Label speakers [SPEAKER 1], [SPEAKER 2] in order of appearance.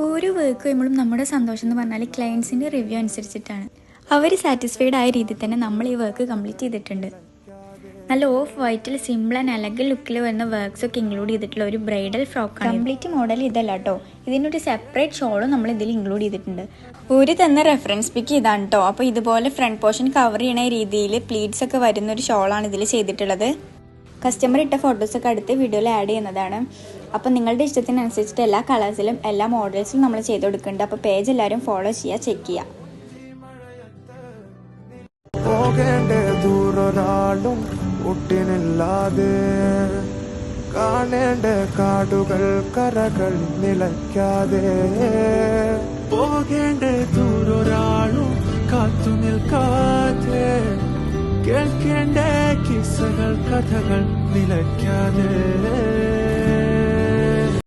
[SPEAKER 1] ഓരോ വർക്ക് കഴിയുമ്പോഴും നമ്മുടെ സന്തോഷം എന്ന് പറഞ്ഞാൽ ക്ലയൻസിൻ്റെ റിവ്യൂ അനുസരിച്ചിട്ടാണ്. അവർ സാറ്റിസ്ഫൈഡ് ആയ രീതിയിൽ തന്നെ നമ്മൾ ഈ വർക്ക് കംപ്ലീറ്റ് ചെയ്തിട്ടുണ്ട്. നല്ല ഓഫ് വൈറ്റിൽ സിമ്പിൾ ആൻഡ് എലഗന്റ് ലുക്കിൽ വരുന്ന വർക്ക്സ് ഒക്കെ ഇൻക്ലൂഡ് ചെയ്തിട്ടുള്ള ഒരു ബ്രൈഡൽ ഫ്രോക്കാണ്. കംപ്ലീറ്റ് മോഡൽ ഇതല്ല കേട്ടോ, ഇതിനൊരു സെപ്പറേറ്റ് ഷോളും നമ്മൾ ഇതിൽ ഇൻക്ലൂഡ് ചെയ്തിട്ടുണ്ട്. ഒരു തന്നെ റെഫറൻസ് പിക്ക് ഇതാണ് കേട്ടോ. അപ്പോൾ ഇതുപോലെ ഫ്രണ്ട് പോർഷൻ കവർ ചെയ്യണ രീതിയിൽ പ്ലീറ്റ്സ് ഒക്കെ വരുന്ന ഒരു ഷോളാണ് ഇതിൽ ചെയ്തിട്ടുള്ളത്. കസ്റ്റമർ ഇട്ട ഫോട്ടോസൊക്കെ അടുത്ത് വീഡിയോയിൽ ആഡ് ചെയ്യുന്നതാണ്. അപ്പോൾ നിങ്ങളുടെ ഇഷ്ടത്തിനനുസരിച്ചിട്ട് എല്ലാ കളേഴ്സിലും എല്ലാ മോഡൽസിലും നമ്മൾ ചെയ്ത് കൊടുക്കുന്നുണ്ട്. അപ്പോൾ പേജ് എല്ലാവരും ഫോളോ ചെയ്യുക, ചെക്ക് ചെയ്യുക.
[SPEAKER 2] ദൂരൊരാളും ഒട്ടിനില്ലാതെ കാണേണ്ട കാടുകൾ കരകൾ നിലയ്ക്കാതെ പോകേണ്ട ദൂരൊരാളും കാത്തു നിൽക്കാതെ കേൾക്കേണ്ട കിസ്സകൾ കഥകൾ നിലയ്ക്കാതെ